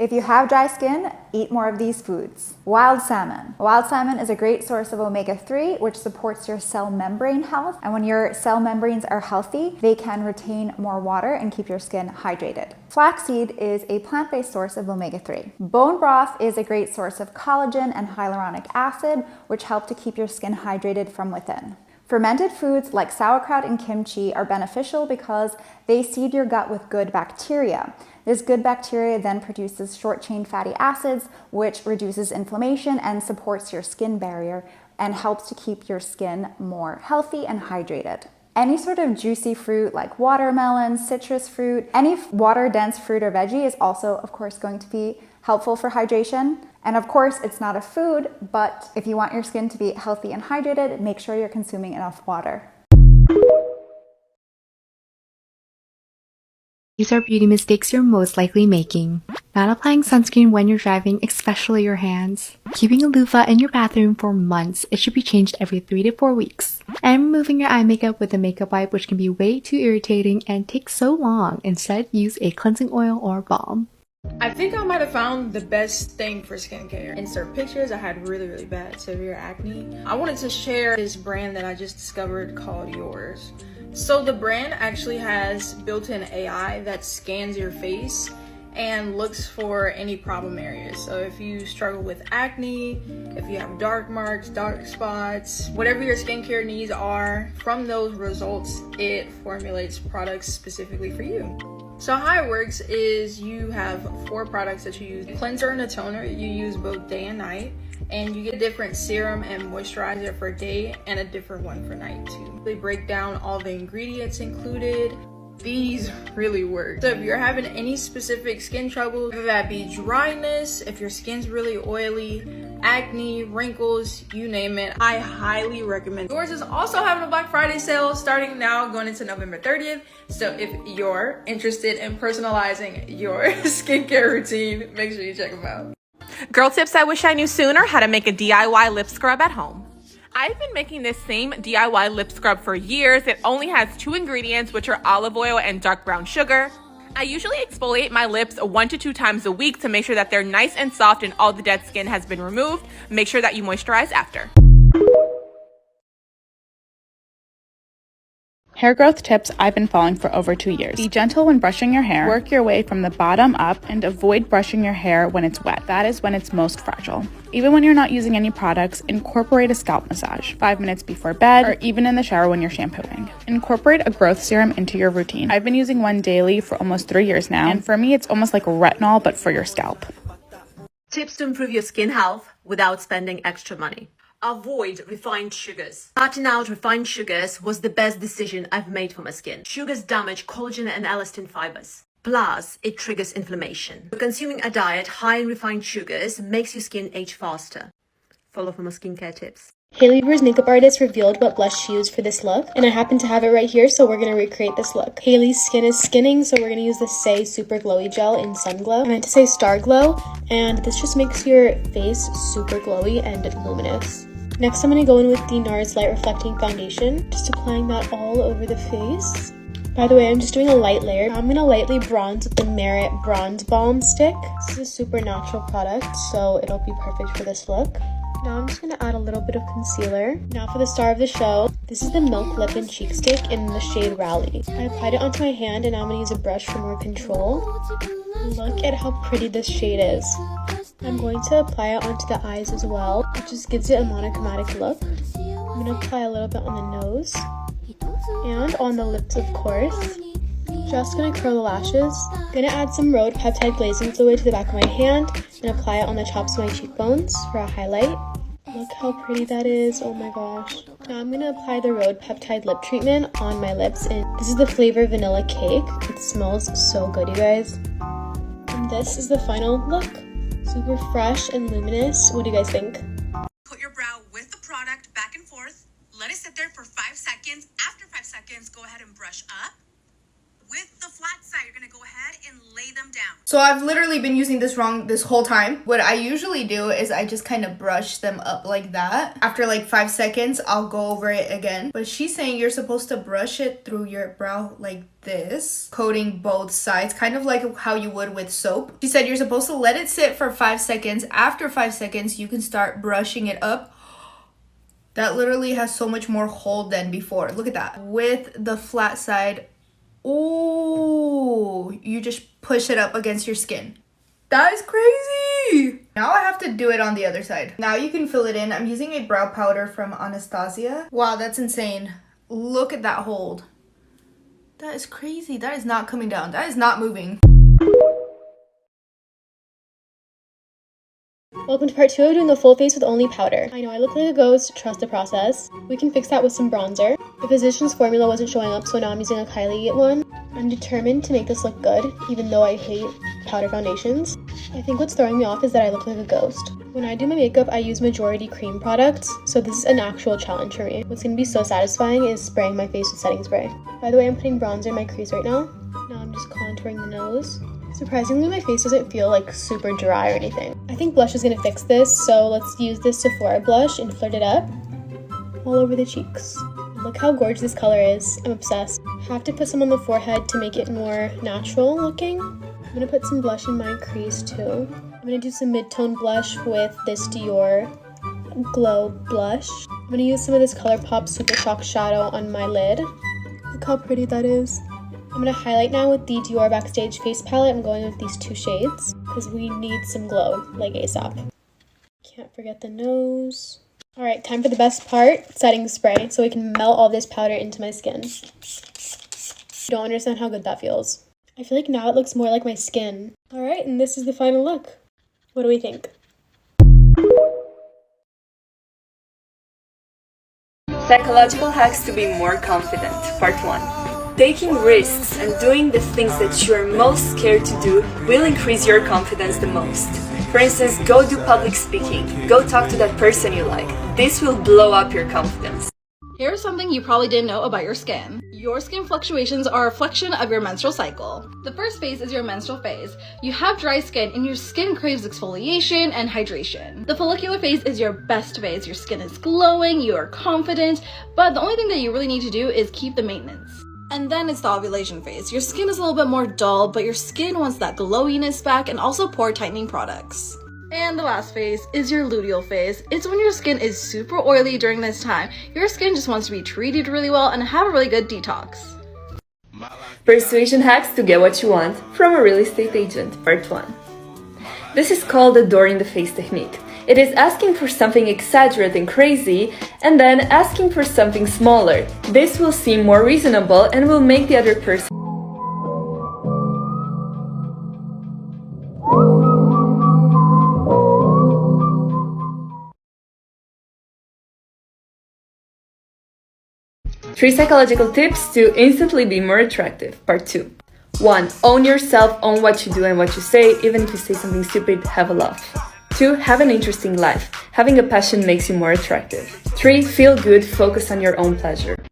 If you have dry skin, eat more of these foods. Wild salmon. Wild salmon is a great source of omega-3, which supports your cell membrane health. And when your cell membranes are healthy, they can retain more water and keep your skin hydrated. Flaxseed is a plant-based source of omega-3. Bone broth is a great source of collagen and hyaluronic acid, which help to keep your skin hydrated from within. Fermented foods like sauerkraut and kimchi are beneficial because they seed your gut with good bacteria. This good bacteria then produces short-chain fatty acids, which reduces inflammation and supports your skin barrier and helps to keep your skin more healthy and hydrated. Any sort of juicy fruit like watermelon, citrus fruit, any water-dense fruit or veggie is also, of course, going to be helpful for hydration. And of course, it's not a food, but if you want your skin to be healthy and hydrated, make sure you're consuming enough water. These are beauty mistakes you're most likely making. Not applying sunscreen when you're driving, especially your hands. Keeping a loofah in your bathroom for months. It should be changed every 3 to 4 weeks. And removing your eye makeup with a makeup wipe, which can be way too irritating and takes so long. Instead, use a cleansing oil or balm. I think I might have found the best thing for skincare. Insert pictures. I had really bad severe acne. I wanted to share this brand that I just discovered called Yours. So the brand actually has built-in AI that scans your face and looks for any problem areas. So if you struggle with acne, if you have dark marks, dark spots, whatever your skincare needs are, from those results, it formulates products specifically for you. So how it works is you have 4 products that you use. A cleanser and a toner, you use both day and night. And you get a different serum and moisturizer for day and a different one for night too. They break down all the ingredients included. These really work. So if you're having any specific skin trouble, whether that be dryness, if your skin's really oily, acne, wrinkles, you name it, I highly recommend. Yours is also having a Black Friday sale starting now going into November 30th. So if you're interested in personalizing your skincare routine, make sure you check them out. Girl tips I wish I knew sooner: how to make a DIY lip scrub at home. I've been making this same DIY lip scrub for years. It only has 2 ingredients, which are olive oil and dark brown sugar. I usually exfoliate my lips 1 to 2 times a week to make sure that they're nice and soft and all the dead skin has been removed. Make sure that you moisturize after. Hair growth tips I've been following for over 2 years. Be gentle when brushing your hair. Work your way from the bottom up and avoid brushing your hair when it's wet. That is when it's most fragile. Even when you're not using any products, incorporate a scalp massage 5 minutes before bed or even in the shower when you're shampooing. Incorporate a growth serum into your routine. I've been using one daily for almost 3 years now, and for me it's almost like retinol but for your scalp. Tips to improve your skin health without spending extra money. Avoid refined sugars. Cutting out refined sugars was the best decision I've made for my skin. Sugars damage collagen and elastin fibers. Plus, it triggers inflammation. Consuming a diet high in refined sugars makes your skin age faster. Follow for more skincare tips. Hailey Rivers, makeup artist, revealed what blush she used for this look, and I happen to have it right here, so we're going to recreate this look. Hailey's skin is skinning, so we're going to use the Say Super Glowy Gel in Sun Glow. I meant to say Star Glow, and this just makes your face super glowy and luminous. Next, I'm going to go in with the NARS Light Reflecting Foundation, just applying that all over the face. By the way, I'm just doing a light layer. I'm going to lightly bronze with the Merit Bronze Balm Stick. This is a super natural product, so it'll be perfect for this look. Now I'm just going to add a little bit of concealer. Now for the star of the show, this is the Milk Lip and Cheek Stick in the shade Rally. I applied it onto my hand and now I'm going to use a brush for more control. Look at how pretty this shade is. I'm going to apply it onto the eyes as well. It just gives it a monochromatic look. I'm going to apply a little bit on the nose and on the lips, of course. Just going to curl the lashes. I'm going to add some Rhode Peptide Glazing Fluid to the back of my hand and apply it on the tops of my cheekbones for a highlight. Look how pretty that is. Oh my gosh. Now I'm going to apply the Rhode Peptide Lip Treatment on my lips, and this is the flavor Vanilla Cake. It smells so good, you guys. And this is the final look. Super fresh and luminous. What do you guys think? Put your brow with the product back and forth. Let it sit there for 5 seconds. After 5 seconds, go ahead and brush up. with the flat side. You're gonna go ahead and lay them down. So I've literally been using this wrong this whole time. What I usually do is I just kind of brush them up like that. After like 5 seconds, I'll go over it again. But she's saying you're supposed to brush it through your brow like this, coating both sides, kind of like how you would with soap. She said you're supposed to let it sit for 5 seconds. After 5 seconds, you can start brushing it up. That literally has so much more hold than before. Look at that. With the flat side, ooh, you just push it up against your skin. That is crazy. Now I have to do it on the other side. Now you can fill it in. I'm using a brow powder from Anastasia. Wow, that's insane. Look at that hold. That is crazy. That is not coming down. That is not moving. Welcome to part 2 of doing a full face with only powder. I know I look like a ghost, trust the process. We can fix that with some bronzer. The Physicians formula wasn't showing up, so now I'm using a Kylie one. I'm determined to make this look good, even though I hate powder foundations. I think what's throwing me off is that I look like a ghost. When I do my makeup, I use majority cream products, so this is an actual challenge for me. What's gonna be so satisfying is spraying my face with setting spray. By the way, I'm putting bronzer in my crease right now. Now I'm just contouring the nose. Surprisingly, my face doesn't feel like super dry or anything. I think blush is gonna fix this, so let's use this Sephora blush and flirt it up all over the cheeks. Look how gorgeous this color is. I'm obsessed. Have to put some on the forehead to make it more natural looking. I'm gonna put some blush in my crease too. I'm gonna do some mid-tone blush with this Dior Glow blush. I'm gonna use some of this ColourPop Super Shock shadow on my lid. Look how pretty that is. I'm gonna highlight now with the Dior Backstage face palette. I'm going with these 2 shades because we need some glow, like ASAP. Can't forget the nose. All right, time for the best part, setting spray, so we can melt all this powder into my skin. Don't understand how good that feels. I feel like now it looks more like my skin. All right, and this is the final look. What do we think? Psychological hacks to be more confident, part 1. Taking risks and doing the things that you are most scared to do will increase your confidence the most. For instance, go do public speaking. Go talk to that person you like. This will blow up your confidence. Here's something you probably didn't know about your skin. Your skin fluctuations are a reflection of your menstrual cycle. The first phase is your menstrual phase. You have dry skin and your skin craves exfoliation and hydration. The follicular phase is your best phase. Your skin is glowing, you are confident, but the only thing that you really need to do is keep the maintenance. And then it's the ovulation phase. Your skin is a little bit more dull, but your skin wants that glowiness back and also pore tightening products. And the last phase is your luteal phase. It's when your skin is super oily during this time. Your skin just wants to be treated really well and have a really good detox. Persuasion hacks to get what you want from a real estate agent, part 1. This is called the door in the face technique. It is asking for something exaggerated and crazy, and then asking for something smaller. This will seem more reasonable and will make the other person Three psychological tips to instantly be more attractive, part 2. 1. Own yourself, own what you do and what you say, even if you say something stupid, have a laugh. 2. Have an interesting life. Having a passion makes you more attractive. 3. Feel good, focus on your own pleasure.